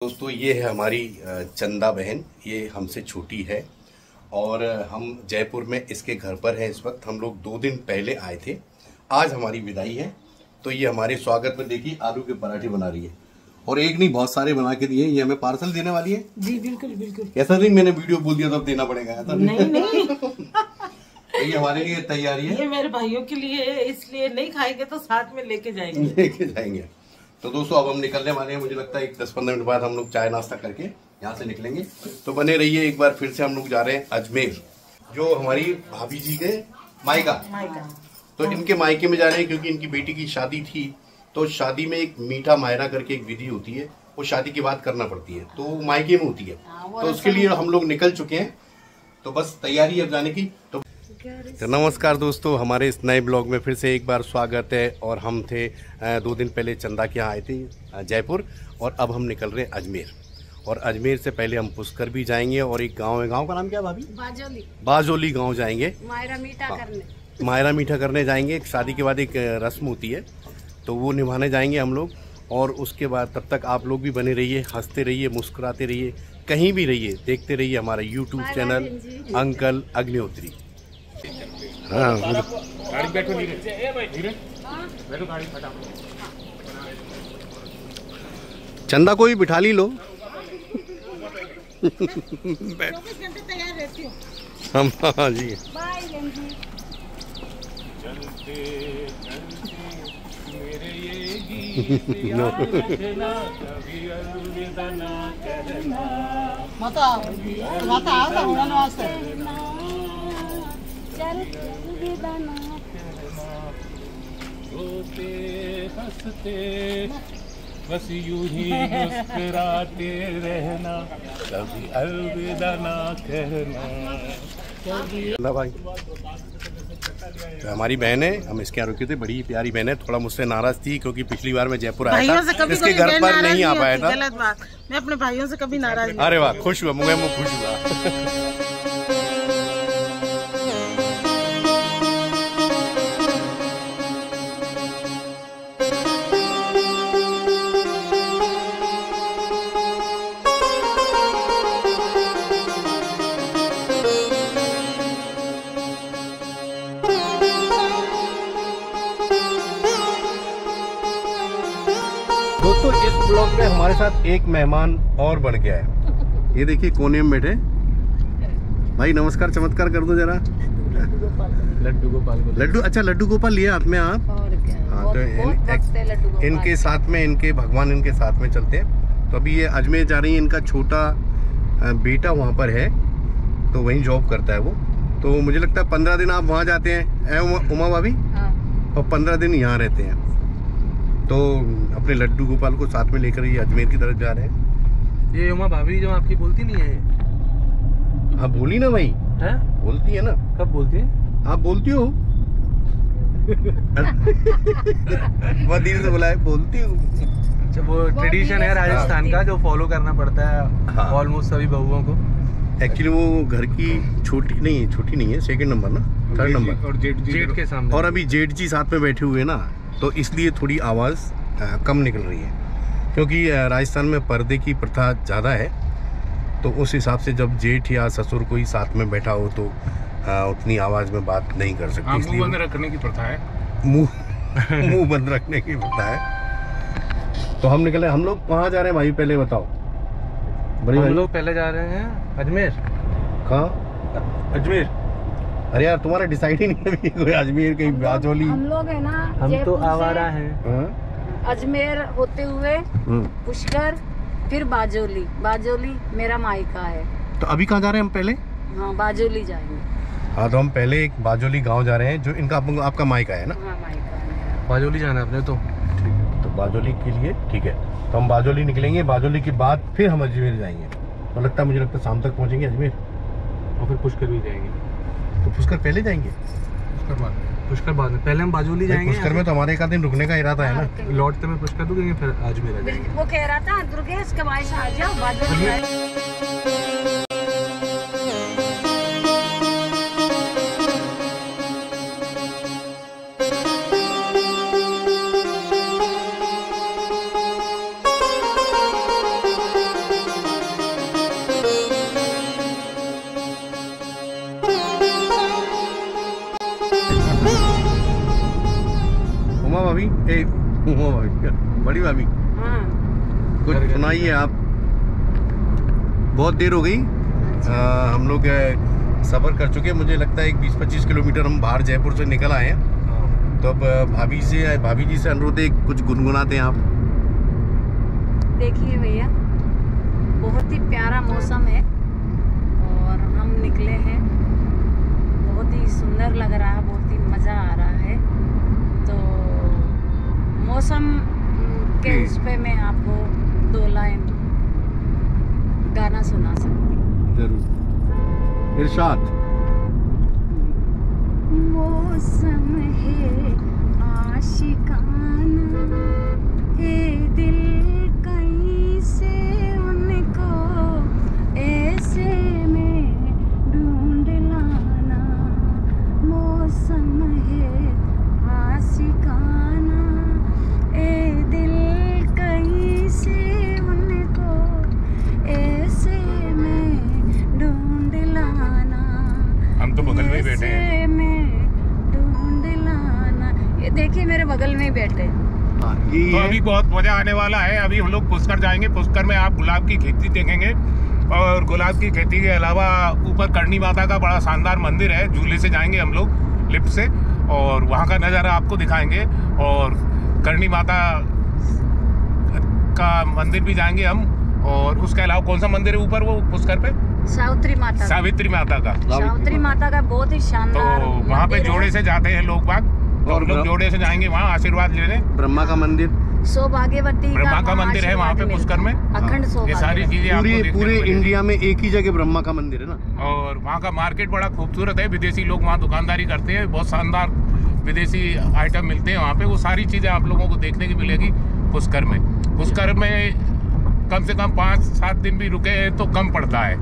दोस्तों ये है हमारी चंदा बहन, ये हमसे छोटी है और हम जयपुर में इसके घर पर हैं। इस वक्त हम लोग 2 दिन पहले आए थे, आज हमारी विदाई है। तो ये हमारे स्वागत में देखिए आलू के पराठे बना रही है और एक नहीं बहुत सारे बना के दिए। ये हमें पार्सल देने वाली है। जी बिल्कुल बिल्कुल। ऐसा नहीं मैंने वीडियो बोल दिया तो अब देना पड़ेगा, ऐसा नहीं। तो ये हमारे लिए तैयारी है, ये मेरे भाइयों के लिए, इसलिए नहीं खाएंगे तो साथ में लेके जाएंगे। तो दोस्तों अब हम निकलने वाले हैं। मुझे लगता है 10-15 मिनट बाद हम लोग चाय नाश्ता करके यहाँ से निकलेंगे। तो बने रहिए। एक बार फिर से हम लोग जा रहे हैं अजमेर, जो हमारी भाभी जी के मायका। तो इनके मायके में जा रहे हैं क्योंकि इनकी बेटी की शादी थी। तो शादी में एक मीठा मायरा करके एक विधि होती है, वो शादी के बाद करना पड़ती है, तो वो मायके में होती है। तो उसके लिए हम लोग निकल चुके हैं, तो बस तैयारी है अब जाने की। तो नमस्कार दोस्तों, हमारे इस नए ब्लॉग में फिर से एक बार स्वागत है। और हम थे 2 दिन पहले चंदा के यहाँ आए थे जयपुर, और अब हम निकल रहे हैं अजमेर। और अजमेर से पहले हम पुष्कर भी जाएंगे और एक गांव है, गांव का नाम क्या भाभी? बाजोली गांव जाएंगे, मायरा मीठा करने जाएंगे। एक शादी के बाद एक रस्म होती है, तो वो निभाने जाएंगे हम लोग। और उसके बाद तब तक आप लोग भी बने रहिए, हंसते रहिए, मुस्कुराते रहिए, कहीं भी रहिए, देखते रहिए हमारा यूट्यूब चैनल अंकल अग्निहोत्री। हाँ गाड़ी बैठो, धीरे बैठो, गाड़ी फटाफट। चंदा को भी बिठा ली लो। हम हाँ जी। रोते हंसते बस यूं ही मुस्कुराते रहना, कभी अलविदा ना कहना। भाई तो हमारी बहन है, हम इसके यहाँ रुके थे, बड़ी प्यारी बहन है। थोड़ा मुझसे नाराज थी क्योंकि पिछली बार मैं जयपुर आया था, इसके घर पर नहीं आ पाया था। गलत बात, मैं अपने भाइयों से कभी नाराज नहीं। अरे वाह, खुश हुआ, मुझे खुश हुआ। दोस्तों इस ब्लॉग में हमारे साथ एक मेहमान और बढ़ गया है। ये देखिए कोने में बैठे भाई, नमस्कार चमत्कार कर दो जरा। लड्डू गोपाल। लड्डू, अच्छा लड्डू गोपाल लिए हाथ में आप? हाँ, तो इनके साथ में, इनके भगवान इनके साथ में चलते हैं। तो अभी ये अजमेर जा रही है, इनका छोटा बेटा वहाँ पर है, तो वहीं जॉब करता है वो। तो मुझे लगता है 15 दिन आप वहाँ जाते हैं उमा भाभी, और 15 दिन यहाँ रहते हैं। तो अपने लड्डू गोपाल को साथ में लेकर ये अजमेर की तरफ जा रहे हैं। ये उमा भाभी जो आपकी बोलती नहीं है? हाँ बोली ना भाई, है? बोलती है ना। कब बोलती है? आप बोलती हो? बहुत धीरे से बोला है, बोलती हूँ। अच्छा, वो ट्रेडिशन है राजस्थान का जो फॉलो करना पड़ता है ऑलमोस्ट सभी बहुओं को। एक्चुअली वो घर की छोटी नहीं है, 2nd नंबर ना, 3rd नंबर, और जेठ के सामने, और अभी जेठ जी साथ में बैठे हुए ना, तो इसलिए थोड़ी आवाज़ कम निकल रही है। क्योंकि राजस्थान में पर्दे की प्रथा ज़्यादा है, तो उस हिसाब से जब जेठ या ससुर कोई साथ में बैठा हो तो उतनी आवाज़ में बात नहीं कर सकते। इसलिए मुंह बंद रखने की प्रथा है, मुंह बंद रखने की प्रथा है। तो हम निकले। हम लोग कहाँ जा रहे हैं भाई, पहले बताओ। बड़ी हम लोग पहले जा रहे हैं अजमेर। कहाँ? अजमेर। अरे यार तुम्हारा डिसाइड ही नहीं है कोई अजमेर कहीं बाजोली। हम लोग है ना, हम तो आवारा हैं। अजमेर होते हुए पुष्कर, फिर बाजोली मेरा मायका है। तो अभी कहाँ जा रहे हैं हम पहले? हाँ बाजोली जाएंगे। हाँ तो हम पहले एक बाजोली गांव जा रहे हैं, जो इनका आपका मायका है ना? हाँ मायका है। बाजोली जाना है अपने। तो ठीक है, तो बाजोली के लिए ठीक है, तो हम बाजोली निकलेंगे। बाजोली के बाद फिर हम अजमेर जाएंगे। तो लगता है, मुझे लगता है शाम तक पहुँचेंगे अजमेर, और फिर पुष्कर भी जाएंगे। तो पुष्कर पहले जाएंगे? पुष्कर बाद में, पहले हम बाजोली जाएंगे। पुष्कर में तो हमारे 1 दिन रुकने का इरादा है ना। लौटते में पुष्कर रुकेंगे, फिर अजमेर जाएंगे। वो कह रहा था दुर्गेश के भाई से आ जाओ बाजोली। बड़ी भाभी हाँ। कुछ सुनाइए आप। बहुत देर हो गई, हम लोग सफ़र कर चुके हैं। मुझे लगता है 20-25 किलोमीटर हम बाहर जयपुर से निकल आए हैं। तो अब भाभी जी से अनुरोध है, कुछ गुनगुनाते हैं आप। देखिए भैया, बहुत ही प्यारा मौसम है और हम निकले हैं। बहुत ही सुंदर लग रहा है, बहुत ही मज़ा आ रहा है। तो मौसम के उस पे मैं आपको 2 लाइन गाना सुना सकती हूँ। जरूर, इरशाद। मौसम है आशिकाना, ए दिल कहीं से उनको ऐसे में ढूंढ लाना। मौसम है आशिकाना, ए दिल कहीं से उनको ऐसे में ढूंढ लाना। हम तो बगल में ही बैठे हैं। ये देखिए मेरे बगल में ही बैठे हैं। तो अभी बहुत मजा आने वाला है। अभी हम लोग पुष्कर जाएंगे। पुष्कर में आप गुलाब की खेती देखेंगे और गुलाब की खेती के अलावा ऊपर करणी माता का बड़ा शानदार मंदिर है। झूले से जाएंगे हम लोग, लिफ्ट से, और वहाँ का नज़ारा आपको दिखाएंगे। और करणी माता का मंदिर भी जाएंगे हम। और उसके अलावा कौन सा मंदिर है ऊपर वो पुष्कर पे? सावित्री माता का बहुत ही शानदार। तो वहाँ पे जोड़े से जाते हैं लोग बाग, और लोग जोड़े से जाएंगे वहाँ आशीर्वाद लेने। ब्रह्मा का मंदिर, सौभाग्यवती ब्रह्मा का मंदिर है वहाँ पे पुष्कर में। अखंड ये सारी चीजें पूरे इंडिया में एक ही जगह ब्रह्मा का मंदिर है ना। और वहाँ का मार्केट बड़ा खूबसूरत है। विदेशी लोग वहाँ दुकानदारी करते हैं। बहुत शानदार विदेशी आइटम मिलते हैं वहाँ पे। वो सारी चीजें आप लोगों को देखने की मिलेगी पुष्कर में। पुष्कर में कम से कम 5-7 दिन भी रुके हैं तो कम पड़ता है।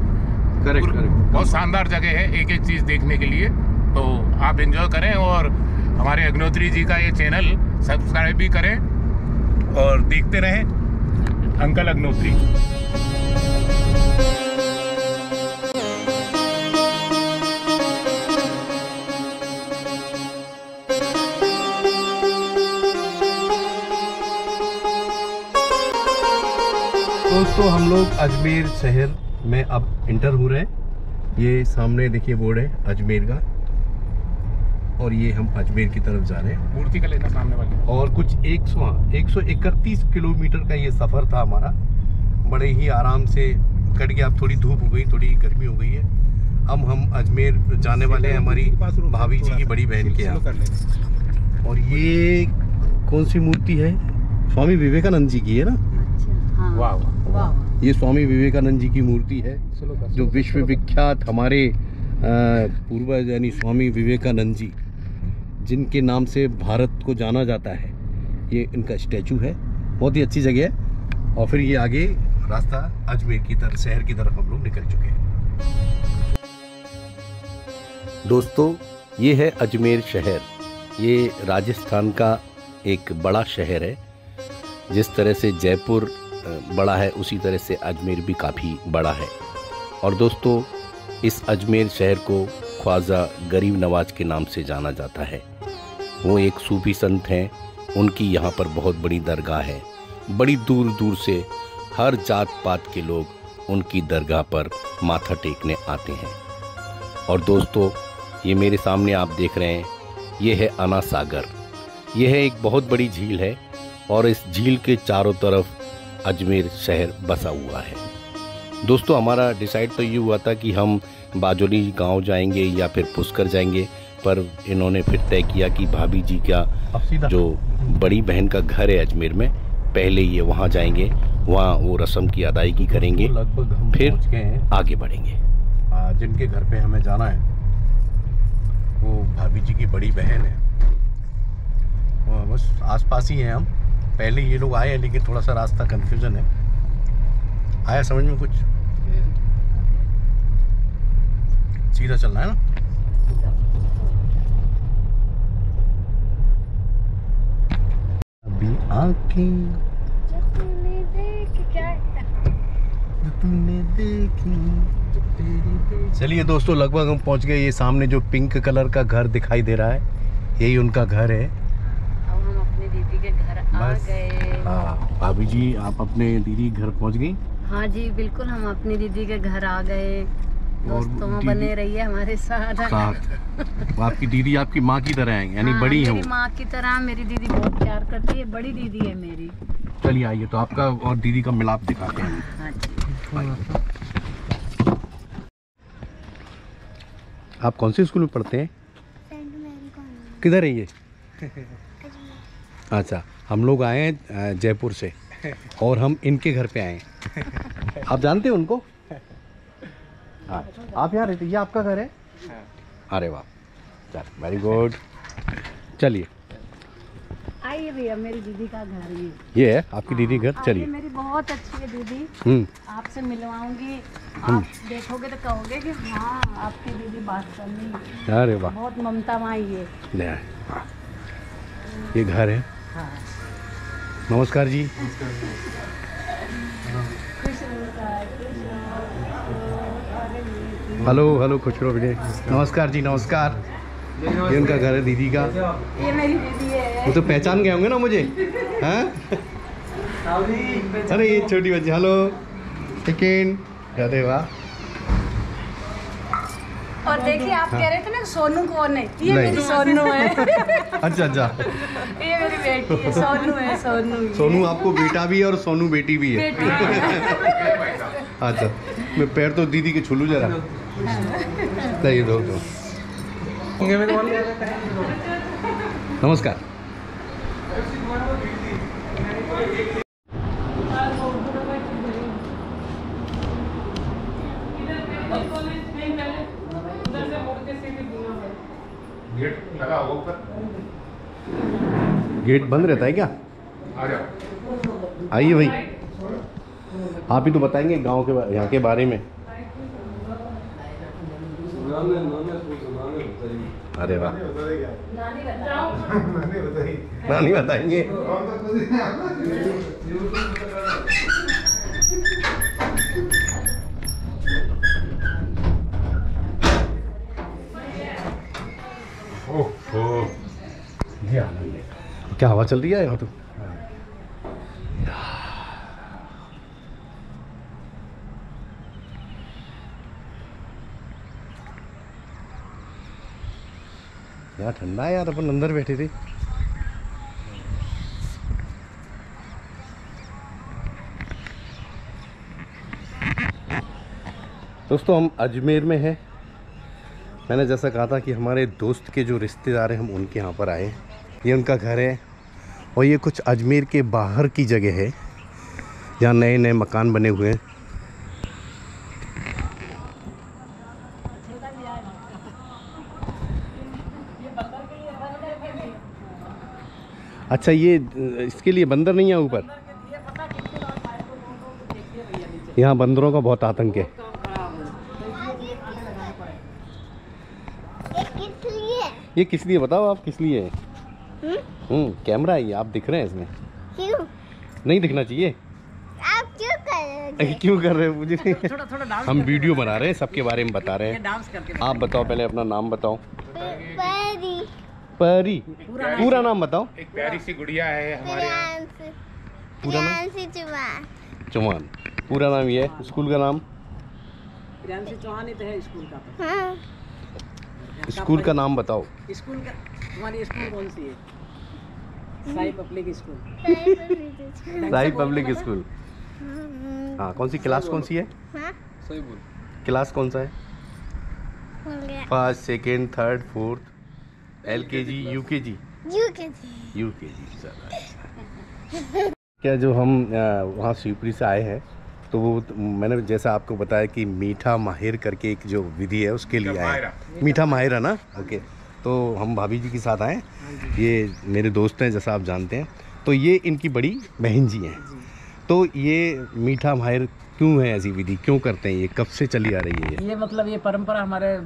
करेक्ट। बहुत शानदार जगह है एक चीज देखने के लिए। तो आप एंजॉय करें और हमारे अग्नोत्री जी का ये चैनल सब्सक्राइब भी करें और देखते रहें अंकल अग्नोत्री। दोस्तों, हम लोग अजमेर शहर में अब इंटर हो रहे हैं। ये सामने देखिए बोर्ड है अजमेर का, और ये हम अजमेर की तरफ जा रहे हैं। मूर्ति का लेना सामने वाली। और कुछ 131 किलोमीटर का ये सफ़र था हमारा। बड़े ही आराम से कट गया। अब थोड़ी धूप हो गई, थोड़ी गर्मी हो गई है। अब हम अजमेर जाने वाले हैं हमारी भाभी जी की बड़ी बहन के यहाँ। और ये कौन सी मूर्ति है? स्वामी विवेकानंद जी की है ना। वाह। ये स्वामी विवेकानंद जी की मूर्ति है, जो विश्व विख्यात हमारे पूर्वज यानी स्वामी विवेकानंद जी, जिनके नाम से भारत को जाना जाता है। ये इनका स्टैचू है। बहुत ही अच्छी जगह है। और फिर ये आगे रास्ता अजमेर की तरफ, शहर की तरफ हम लोग निकल चुके हैं। दोस्तों, ये है अजमेर शहर। ये राजस्थान का एक बड़ा शहर है। जिस तरह से जयपुर बड़ा है, उसी तरह से अजमेर भी काफ़ी बड़ा है। और दोस्तों, इस अजमेर शहर को ख्वाजा गरीब नवाज के नाम से जाना जाता है। वो एक सूफी संत हैं। उनकी यहाँ पर बहुत बड़ी दरगाह है। बड़ी दूर दूर से हर जात पात के लोग उनकी दरगाह पर माथा टेकने आते हैं। और दोस्तों, ये मेरे सामने आप देख रहे हैं, ये है अना सागर। यह है एक बहुत बड़ी झील है और इस झील के चारों तरफ अजमेर शहर बसा हुआ है। दोस्तों, हमारा डिसाइड तो ये हुआ था कि हम बाजोली गांव जाएंगे या फिर पुष्कर जाएंगे, पर इन्होंने फिर तय किया कि भाभी जी का जो बड़ी बहन का घर है अजमेर में, पहले ये वहाँ जाएंगे, वहाँ वो रस्म की अदायगी करेंगे, लगभग हम फिर आगे बढ़ेंगे। जिनके घर पे हमें जाना है वो भाभी जी की बड़ी बहन है। बस आसपास ही हैं हम। पहले ये लोग आए हैं, लेकिन थोड़ा सा रास्ता कंफ्यूजन है। आया समझ में कुछ? सीधा चलना है ना। अभी आंखें तूने देखी। चलिए दोस्तों, लगभग हम पहुंच गए। ये सामने जो पिंक कलर का घर दिखाई दे रहा है, यही उनका घर है। अब हम अपनी दीदी के घर आ गए। हाँ भाभी जी, आप अपने दीदी घर पहुंच गई? हाँ जी बिल्कुल, हम अपनी दीदी के घर आ गए। दोस्तों दीदी- बने रहिए हमारे साथ। आपकी दीदी आपकी माँ की तरह है, यानी हाँ, बड़ी है मेरी वो। माँ की तरह मेरी दीदी बहुत प्यार करती है, बड़ी दीदी है मेरी। चलिए आइए, तो आपका और दीदी का मिलाप दिखाते हैं। हाँ जी। आप कौन से स्कूल में पढ़ते हैं? किधर है ये? अच्छा, हम लोग आए हैं जयपुर से और हम इनके घर पे आए हैं। आप जानते हैं उनको? हाँ, आप यहाँ रहते, ये आपका घर है? अरे वाह, चल वेरी गुड। चलिए, आइए भैया, मेरी दीदी का घर ये है आपकी दीदी घर। आइए, चलिए। मेरी बहुत अच्छी है दीदी, आपसे मिलवाऊंगी। आप देखोगे तो कहोगे कि हाँ आपकी दीदी बात करनी। अरे वाह, बहुत ममता माई है। ये घर है। हाँ। नमस्कार जी। हेलो हेलो, खुश रहो विजय। नमस्कार जी, नमस्कार। ये उनका घर है दीदी का। ये मेरी दीदी है। वो तो पहचान गए होंगे ना मुझे, हैं? अरे ये छोटी बच्ची, हेलो सेकेंड। अरे वाह। और देखिए, आप कह रहे थे ना सोनू कौन है, ये नहीं। मेरी सोनू है। अच्छा अच्छा, ये मेरी बेटी है, सोनू है। सोनू सोनू आपको बेटा भी है और सोनू बेटी भी है। अच्छा, मैं पैर तो दीदी के छू लूं जरा। नहीं, दो। नमस्कार। गेट लगा हुआ ऊपर। गेट बंद रहता है क्या? आ जाओ। आइए भाई, आप ही तो बताएंगे गांव के यहाँ के बारे में। अरे वाह, नानी बताएंगे। क्या हवा चल रही है यहाँ तो। यहाँ ठंडा है यार, अपन अंदर बैठे थे। दोस्तों, हम अजमेर में हैं। मैंने जैसा कहा था कि हमारे दोस्त के जो रिश्तेदार हैं, हम उनके यहाँ पर आए। ये उनका घर है और ये कुछ अजमेर के बाहर की जगह है जहाँ नए नए मकान बने हुए हैं। अच्छा, ये इसके लिए बंदर नहीं है ऊपर? यहाँ बंदरों का बहुत आतंक है। ये किस लिए बताओ, आप किस लिए है? कैमरा है ये, आप दिख रहे हैं इसमें। क्यों? नहीं दिखना चाहिए। आप क्यों कर रहे हो? क्यों कर रहे हो? मुझे थोड़ा डांस हम वीडियो बना रहे हैं, सबके बारे में बता रहे हैं। डांस करके आप बताओ, पहले अपना नाम बताओ। परी। परी, पूरा नाम बताओ। एक प्यारी सी गुड़िया है हमारे यहाँ। पूरा नाम? प्रियांशी चौहान। चौहान, पूरा नाम ये है। स्कूल का नाम? प्रियांशी चौहान ही तो है स्कूल का। हाँ। स्कूल का नाम बताओ। स्कूल का, हमारी स्कूल कौन सी है? Sai public school. Sai public school. हाँ, कौन सी क्लास, कौन सी है? हाँ? क्लास कौन सा है? हो गया। First, second, third, fourth, LKG, UKG? UKG। क्या जो हम वहाँ शिवपुरी से आए हैं, तो वो मैंने जैसा आपको बताया कि मीठा माहिर करके एक जो विधि है उसके लिए आए। मीठा माहिर है ना? ओके। तो हम भाभी जी के साथ आए। ये मेरे दोस्त हैं, जैसा आप जानते हैं। तो ये इनकी बड़ी बहन जी हैं। तो ये मीठा माहिर क्यों है, ऐसी विधि क्यों करते हैं, ये कब से चली आ रही है? ये मतलब ये परंपरा हमारे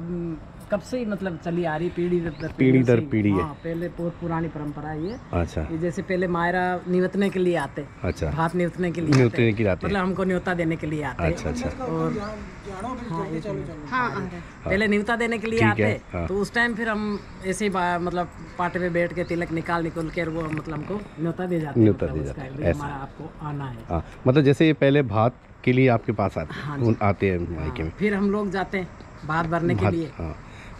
कब से ही मतलब चली आ रही पीढ़ी दर पीढ़ी है। पहले बहुत पुरानी परंपरा है ये। अच्छा। ये जैसे पहले मायरा निवतने के लिए आते। अच्छा। भात निवतने के लिए आते। मतलब हमको न्योता देने के लिए आते। अच्छा। और पहले न्योता देने के लिए आते। तो उस टाइम फिर हम ऐसे ही मतलब पाटे पे बैठ के तिलक निकाल के वो मतलब हमको न्योता दे जाते। हमारा आपको आना है। मतलब जैसे ये पहले भात के लिए आपके पास आते हैं मायके में, फिर हम लोग जाते हैं भात भरने के लिए।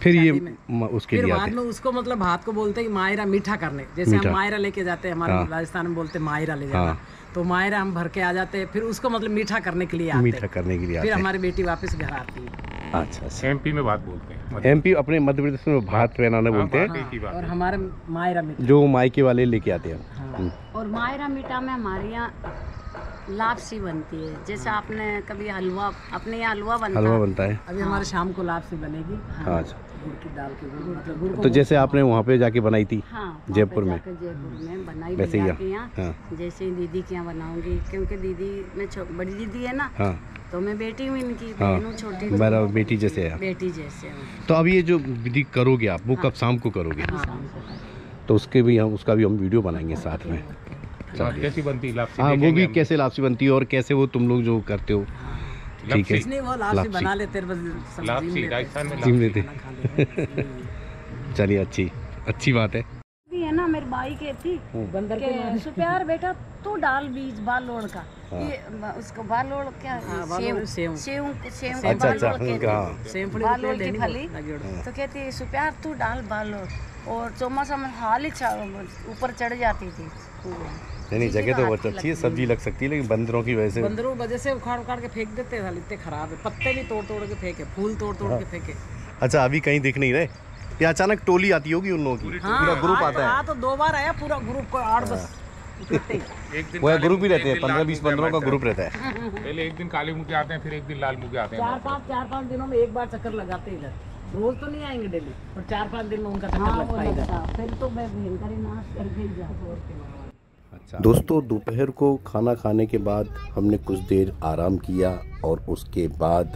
फिर ये उसके फिर लिए बाद में उसको मतलब भात को बोलते हैं कि मायरा मीठा करने। जैसे हम मायरा लेके जाते हैं, हमारे राजस्थान में बोलते हैं मायरा ले जाना। तो मायरा हम भर के आ जाते हैं, फिर उसको मतलब मीठा करने के लिए आते हैं। फिर हमारी बेटी वापस घर आती है। अच्छा। एमपी में बात बोलते हैं, एमपी अपने मध्य प्रदेश में भात बनाना बोलते हैं। और हमारे मायरा मीठा जो मायके वाले लेके आते हैं। और मायरा मीठा में हमारे यहाँ लापसी बनती है। जैसे आपने कभी हलवा, अपने यहाँ हलवा बनता है। अभी हमारे शाम को लापसी बनेगी। अच्छा। गुड़ की दाल की मतलब गुड़ को तो जैसे आपने वहाँ पे जाके बनाई थी जयपुर में बनाई वैसे ही जैसे ही दीदी के यहाँ बनाऊंगी, क्योंकि दीदी में बड़ी दीदी है ना, तो मैं बेटी हूँ इनकी, बहनों छोटी, मेरा बेटी जैसे है। बेटी जैसे। तो अब ये जो विधि करोगे आप, वो कब शाम को करोगे? तो उसका भी हम वीडियो बनाएंगे साथ में। कैसी बनती है लापसी? हाँ, वो भी कैसे लापसी बनती है और कैसे वो तुम लोग जो करते हो। ठीक है, नहीं वो लापसी बना लेते हैं, बस लापसी राजस्थान में लेते। चलिए, अच्छी बात है। है ना, मेरी बाई कहती बंदर के सुप्यार बेटा तू डाल बीज बालोड़ का। ये उसको बालोड़ क्या, सेव बालोड़ की फली। तो कहती सुप्यार तू डाल बालोड़, और चौमासा में हाल ही ऊपर चढ़ जाती थी। नहीं, जगह तो बहुत अच्छी है, सब्जी लग सकती है, लेकिन बंदरों की वजह से उखाड़ के फेंक देते हैं, इतने खराब है। पत्ते भी तोड़ के फेंके, फूल तोड़ के फेंके। अच्छा, अभी कहीं दिख नहीं रहे? ये अचानक टोली आती होगी उन लोगों की, पूरा ग्रुप आता है। तो 2 बार आया पूरा ग्रुप को, 8-10 वो ग्रुप ही रहते हैं, 15-20 बंदरों का ग्रुप रहता है। पहले एक दिन काले मुँह के आते हैं, फिर एक दिन लाल मुँह के आते हैं। 4-5 दिनों में एक बार चक्कर लगाते इधर। रोज तो नहीं आएंगे डेली, और 4-5 दिन में उनका चक्कर लगता है इधर। फिर तो मैं भयंकर नाश करके ही जाऊँ। अच्छा दोस्तों, दोपहर को खाना खाने के बाद हमने कुछ देर आराम किया और उसके बाद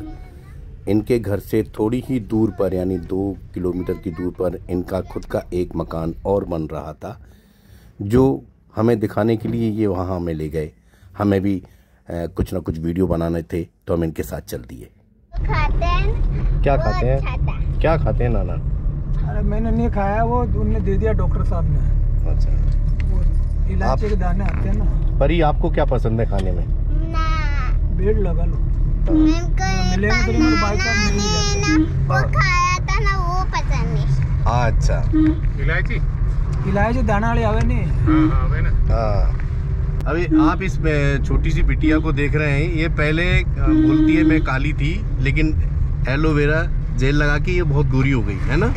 इनके घर से थोड़ी ही दूर पर, यानी 2 किलोमीटर की दूर पर इनका खुद का एक मकान और बन रहा था, जो हमें दिखाने के लिए ये वहाँ हमें ले गए। हमें भी कुछ ना कुछ वीडियो बनाने थे, तो हम इनके साथ चल दिए। खाते हैं, क्या खाते हैं? क्या खाते हैं नाना? अरे मैंने नहीं खाया, वो उनने दे दिया डॉक्टर साहब ने। अच्छा, इलायची के दाने आते हैं ना। परी, आपको क्या पसंद है खाने में? बेड लगा लो। वो खाया था ना, वो पसंद नहीं। अच्छा, इलायची दाना वाली आवे नहीं। हाँ। अभी आप इस छोटी सी बिटिया को देख रहे हैं, ये पहले बोलती है मैं काली थी, लेकिन एलोवेरा जेल लगा के ये बहुत गोरी हो गई है ना,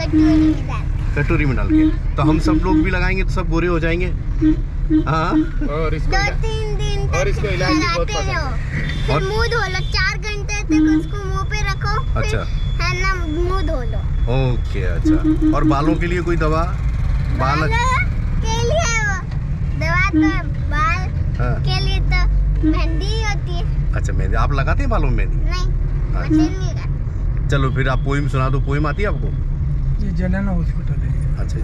कटोरी में डाल के। तो हम सब लोग भी लगाएंगे तो सब गोरे हो जाएंगे। हाँ, और इसको 2-3 दिन तक इलायची बहुत लगाते रहो, फिर मुंह धो लो। 4 घंटे तक उसको मुंह पे रखो। अच्छा, है ना, मुंह धो लो। ओके, अच्छा। और बालों के लिए कोई दवा? बाल के लिए वो दवा तो बाल के लिए तो मेहंदी होती है। अच्छा, मेहंदी आप लगाते हैं बालों में? मेहंदी नहीं, मशीन नहीं लगाते। चलो फिर आप पोइम सुना दो। पोइम आती है आपको? ये जनना हॉस्पिटल है। अच्छा,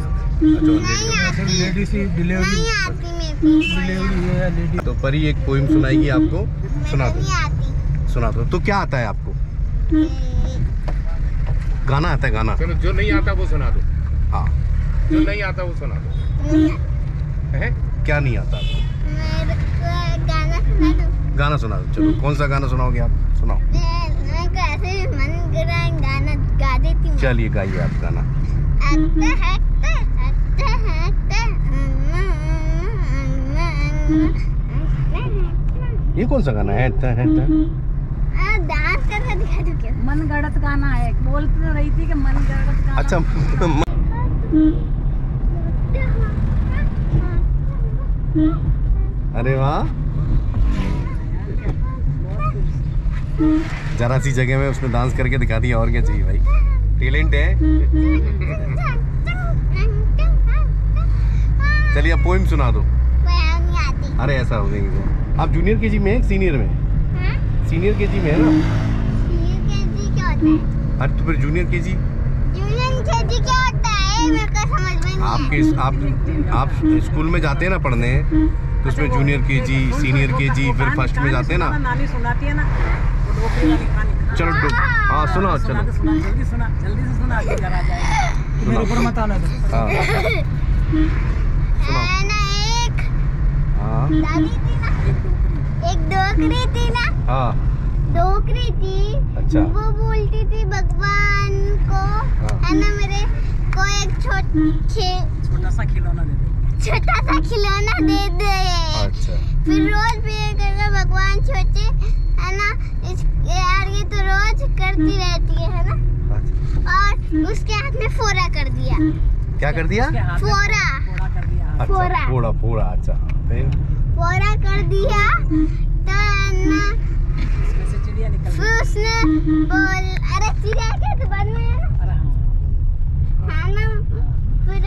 लेडीज डिलीवरी है लेडी। तो परी एक पोइम सुनाएगी आपको, सुना दो। तो क्या आता है आपको? गाना आता है? गाना जो नहीं आता वो सुना दो। हाँ, जो नहीं आता वो सुना दो। नहीं, क्या नहीं आता आपको? मेरे को गाना सुना दो। गाना सुना दो। चलो, कौन सा गाना सुनाओगे आप? सुनाओ। मैं को ऐसे मन कर रहा है, गाना गा देती हूँ। चलिए, गाइए आप गाना। ये कौन सा गाना है? डांस करके दिखा दूँ क्या? मन गढ़त गाना है, बोल तो रही थी कि मन गढ़त गाना। अच्छा, अरे वाह, जरा सी जगह में उसने डांस करके दिखा दिया। और क्या चाहिए भाई, टैलेंट है। चलिए, अब पोइम सुना दो। अरे ऐसा हो जाएगी तो। आप जूनियर केजी में, सीनियर में? सीनियर केजी में है ना? सीनियर केजी क्या होता है? अरे तो फिर जूनियर केजी। जूनियर खेती क्या होता है मेरे को समझ में नहीं आप स्कूल में जाते हैं ना पढ़ने, तो उसमें जूनियर केजी, सीनियर केजी, फिर फर्स्ट में जाते हैं ना। नानी सुनाती है ना डोकरी वाली कहानी। चलो हाँ सुना, चलो जल्दी से सुना, आगे घर आ जाएगा। मेरे ऊपर मत आना। हाँ दादी थी ना, एक डोकरी थी ना। हाँ डोकरी थी। अच्छा। वो बोलती थी भगवान को है ना मेरे को एक छोटा सा खिलौना दे दे। अच्छा। फिर रोज प्रे करके भगवान सोचे है ना, यार ये तो रोज करती रहती है ना। और उसके हाथ में फोड़ा कर दिया। क्या कर दिया? फोड़ा कर दिया। फोड़ा। अच्छा फोड़ा कर दिया तो ना चिड़िया निकल फिर उसने बोल, अरे चिड़िया के तो बन में है ना। फिर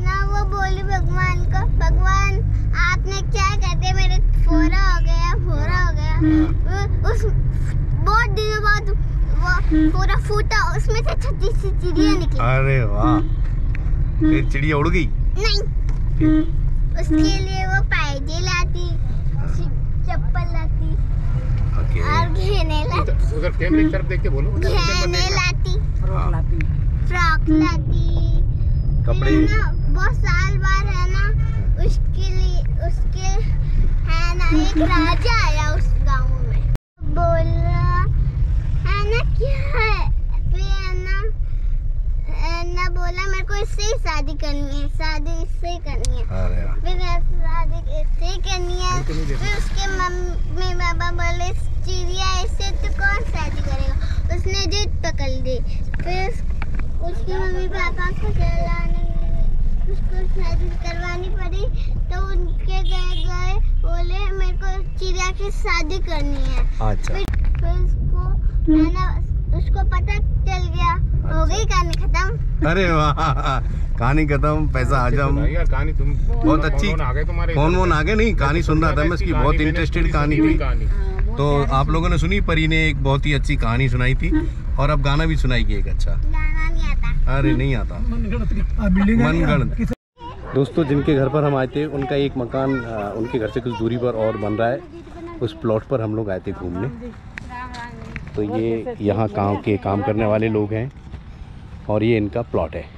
ना वो बोली भगवान को, भगवान आपने क्या कहते, मेरे फोड़ा हो गया। उस बहुत दिनों बाद वो पूरा फूटा, उसमें से छोटी सी चिड़िया निकली। अरे वाह, फिर चिड़िया उड़ गई? नहीं, उसके लिए वो पायजे लाती, चप्पल लाती और घेने लाती। उधर कैमरे की तरफ देख के बोलो। घेने लाती, फ्रॉक लाती, कपड़े। बहुत साल बाद है ना, उसके है ना एक राजा आया उस गांव में, बोल रहा है ना क्या है, फिर है ना बोला मेरे को इससे ही शादी करनी है, शादी इससे ही करनी है। फिर शादी इससे ही करनी है। फिर उसके मम्मी पापा बोले चिड़िया इससे तो कौन शादी करेगा, उसने जिद पकड़ ली। फिर उसके मम्मी पापा को चलाने उसको शादी करवानी पड़ी, तो उनके गए बोले मेरे को चिड़िया की शादी करनी है। अच्छा। फिर उसको है ना, उसको पता चल गया। अच्छा। हो गई कहानी खत्म। अरे वाह, कहानी खत्म, पैसा हजम। यार कहानी तुम बहुत अच्छी। फोन आ गए? नहीं, कहानी सुन रहा था मैं, इसकी बहुत इंटरेस्टेड कहानी थी। तो आप लोगों ने सुनी, परी ने एक बहुत ही अच्छी कहानी सुनाई थी, और अब गाना भी सुनाएगी एक अच्छा। गाना नहीं आता। अरे नहीं आता, मनगढ़ंत। दोस्तों, जिनके घर पर हम आए थे उनका एक मकान उनके घर से कुछ दूरी पर और बन रहा है। उस प्लॉट पर हम लोग आए थे घूमने। तो ये यहाँ काम करने वाले लोग हैं, और ये इनका प्लॉट है।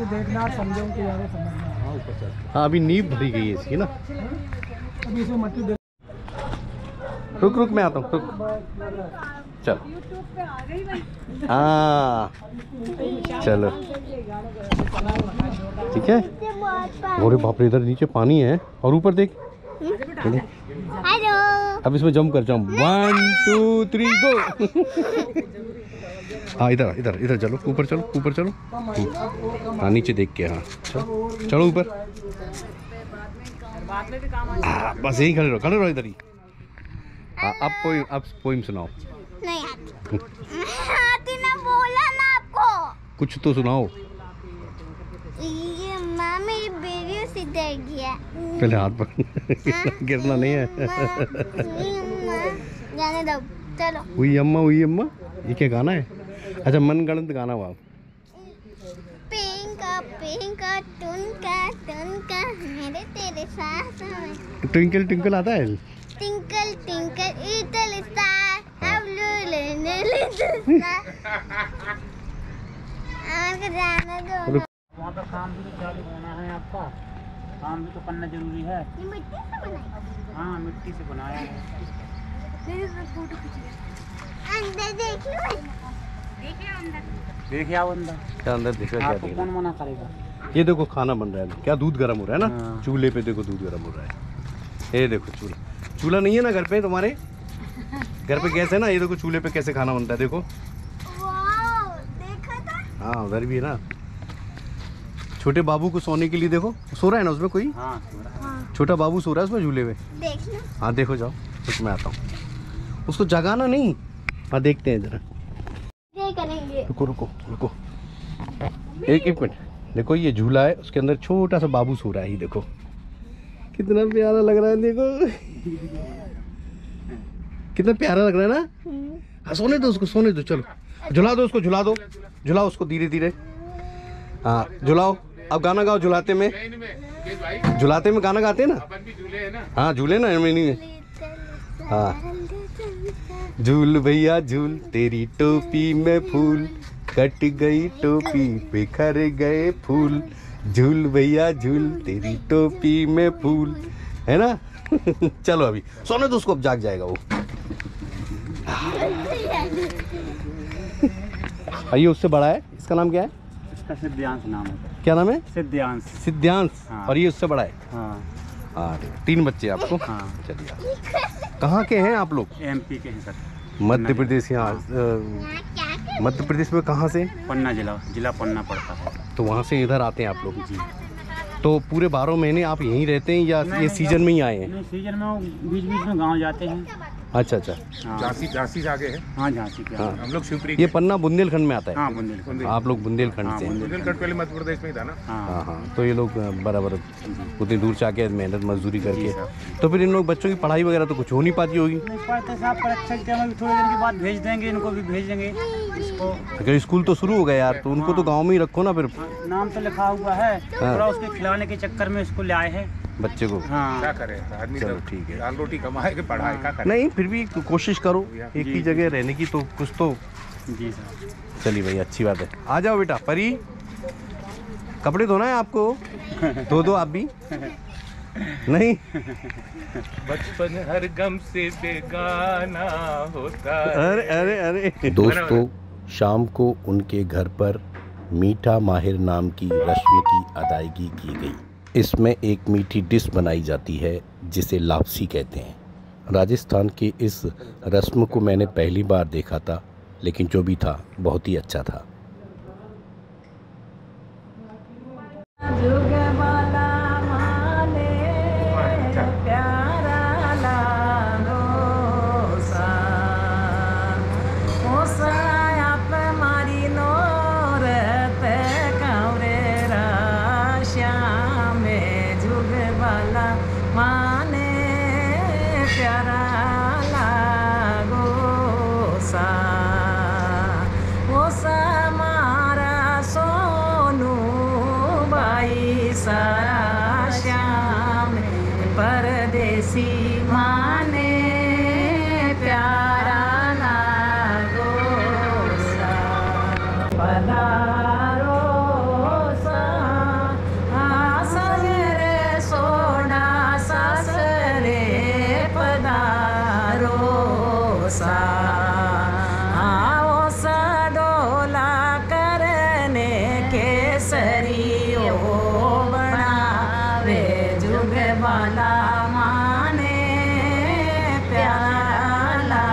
देखना समझो कि यार हाँ, अभी नींव भरी गई है इसकी ना। अभी इसमें मट्टी रुक मैं आता हूँ, रुक। चलो हाँ चलो ठीक है। अरे बाप रे, इधर नीचे पानी है, और ऊपर देख। हेलो। अब इसमें जंप कर, जंप 1 2 3 गो। हाँ इधर चलो, ऊपर चलो। हाँ नीचे देख के, हाँ चलो ऊपर। बस यही खड़े रहो इधर ही। हाँ अब पोइम सुनाओ। नहीं आती ना, बोला ना आपको। कुछ तो सुनाओ। ये मेरी वीडियो सीधा गया। पहले हाथ पकड़, गिरना नहीं है। जाने दो, चलो। हुई अम्मा, ये क्या गाना है? अच्छा, मनगढ़ंत गाना हुआ। पिंका टुनका मेरे तेरे साथ में। ट्विंकल ट्विंकल आता है? ट्विंकल लिटिल स्टार, हाउ जाने दो। वहाँ पर काम भी तो चालू होना है आपका, काम भी तो करना जरूरी है। ये मिट्टी से बनाया? हाँ, मिट्टी से बनाया है। अंदर देखिए अंदर क्या अंदर दिख रहा है? क्या कौन मना करेगा? ये देखो खाना बन रहा है, क्या दूध गर्म हो रहा है ना। चूल्हे पे देखो दूध गर्म हो रहा है। ये देखो चूल्हा नहीं है ना घर पे? तुम्हारे घर पे गैस है ना? ये देखो चूल्हे पे कैसे खाना बनता है, देखो। देखा था? हाँ उधर भी है ना। छोटे बाबू को सोने के लिए देखो, सो रहा है ना उसमें कोई? हाँ। छोटा बाबू सो रहा है उसमें झूले में। देखना। हाँ देखो, जाओ कुछ मैं आता हूँ। उसको जगाना नहीं। हाँ देखते हैं जरा, करेंगे। रुको एक मिनट। देखो ये झूला है, उसके अंदर छोटा सा बाबू सो रहा है। ही देखो कितना प्यारा लग रहा है, देखो। कितना प्यारा लग रहा है ना। हाँ सोने दो उसको, सोने दो, चलो झुला दो उसको, झुला दो, झुलाओ उसको धीरे धीरे। हाँ झुलाओ, अब गाना गाओ झुलाते में, झुलाते में गाना गाते हैं ना। हाँ झूले ना में। हाँ झूल भैया झूल, तेरी टोपी में फूल, कट गई टोपी बिखर गए फूल, झूल भैया झूल, तेरी टोपी में फूल, है ना। चलो अभी सोने दो उसको, अब जाग जाएगा वो। आइए उससे बड़ा है, इसका नाम क्या है? इसका सिद्धांश नाम है। क्या नाम है? सिद्धांश। सिद्धांश। हाँ। और ये उससे बड़ा है? हाँ। 3 बच्चे आपको? हाँ। चलिए, कहाँ के हैं आप लोग? MP के हैं सर। मध्य प्रदेश। यहाँ मध्य प्रदेश में कहाँ से? पन्ना जिला पन्ना पड़ता है। तो वहाँ से इधर आते हैं आप लोग? जी। तो पूरे 12 महीने आप यहीं रहते हैं या ये सीजन में ही आए हैं? नहीं, सीजन में बीच बीच में गांव जाते हैं। अच्छा अच्छा। झांसी से आगे है। हाँ झांसी के। हाँ। हम लोग शिवपुरी। ये पन्ना बुंदेलखंड में आता है? हाँ बुंदेलखंड। आप लोग बुंदेलखंड से हैं? बुंदेलखंड पहले मध्य प्रदेश में ही था ना। हाँ हाँ। तो ये लोग बराबर उतनी दूर से आके मेहनत मजदूरी करके, तो फिर इन लोग बच्चों की पढ़ाई वगैरह तो कुछ हो नहीं पाती होगी? नहीं पढ़ते साहब, परीक्षा के टाइम थोड़े दिन के बाद भेज देंगे, इनको भी भेज देंगे इसको। अगर स्कूल तो शुरू हो गया यार, तो उनको तो गाँव में ही रखो ना फिर। नाम तो लिखा हुआ है, थोड़ा उसके खिलाने के चक्कर में इसको ले आए हैं बच्चे को। हाँ। क्या करे आदमी, चलो ठीक है, दाल रोटी कमाए के पढ़ाई क्या करे। नहीं फिर भी कोशिश करो एक ही जगह रहने की, तो कुछ तो। जी सर। चलिए भाई अच्छी बात है। आ जाओ बेटा। परी, कपड़े धोना है आपको? धो दो आप भी। नहीं बचपन हर गम से बेगाना होता है। अरे अरे अरे। दोस्तों शाम को उनके घर पर मीठा माहिर नाम की रस्म की अदायगी की गई। इसमें एक मीठी डिश बनाई जाती है जिसे लापसी कहते हैं। राजस्थान की इस रस्म को मैंने पहली बार देखा था, लेकिन जो भी था बहुत ही अच्छा था। परदेसी माने प्यारा लागो सा, पधारो सा सजरे सोना ससरे पधारो सा, आओ सा डोला करने केसरियो बनावे जुग वाला माने प्याला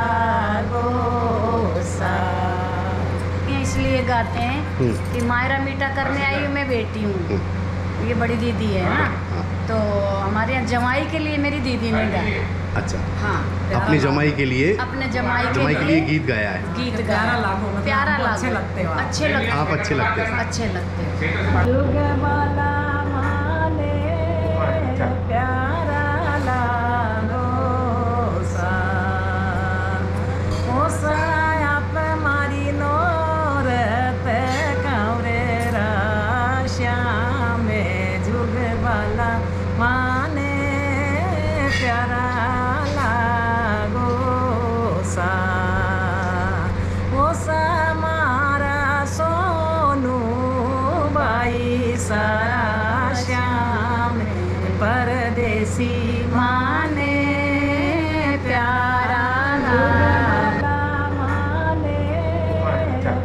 गोसा। इसलिए गाते हैं कि मायरा मीठा करने आई हूँ, मैं बेटी हूँ, ये बड़ी दीदी है ना, तो हमारे यहाँ जमाई के लिए मेरी दीदी ने गाया। अच्छा। हाँ अपनी जमाई के लिए? अपने जमाई के लिए गीत गाया है। गीत गाया। प्यारा लागो। अच्छे लगते हो। अच्छे लगते। आप अच्छे लगते हैं। अच्छे लगते हो। जुग वाला माने प्यारा लागो सा, ओ साया पे मारी नोरत कौरे राश्या में जुग वाला माने प्यारा लागो सा, ओ सा मारा सोनू बाई सारा श्याम परदेसी माने प्यारा लाला माने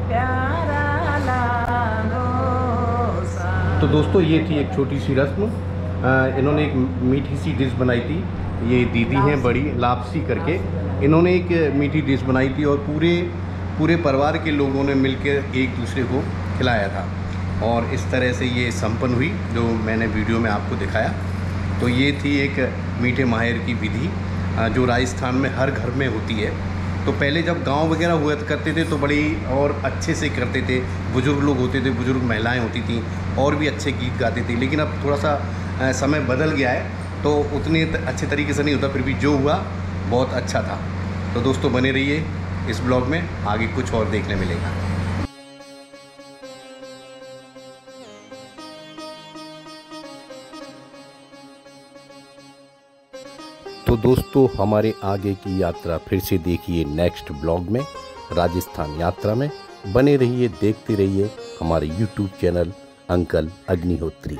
प्यारा लागो सा। तो दोस्तों ये थी एक छोटी सी रस्म। इन्होंने एक मीठी सी डिश बनाई थी। ये दीदी हैं बड़ी, लापसी करके, इन्होंने एक मीठी डिश बनाई थी और पूरे परिवार के लोगों ने मिलकर एक दूसरे को खिलाया था। और इस तरह से ये संपन्न हुई जो मैंने वीडियो में आपको दिखाया। तो ये थी एक मीठे माहिर की विधि जो राजस्थान में हर घर में होती है। तो पहले जब गांव वगैरह हुआ करते थे तो बड़ी और अच्छे से करते थे, बुज़ुर्ग लोग होते थे, बुज़ुर्ग महिलाएं होती थी और भी अच्छे गीत गाते थे। लेकिन अब थोड़ा सा समय बदल गया है तो उतने अच्छे तरीके से नहीं होता, फिर भी जो हुआ बहुत अच्छा था। तो दोस्तों बने रहिए इस ब्लॉग में, आगे कुछ और देखने मिलेगा। तो दोस्तों हमारे आगे की यात्रा फिर से देखिए नेक्स्ट ब्लॉग में, राजस्थान यात्रा में। बने रहिए, देखते रहिए हमारे YouTube चैनल अंकल अग्निहोत्री।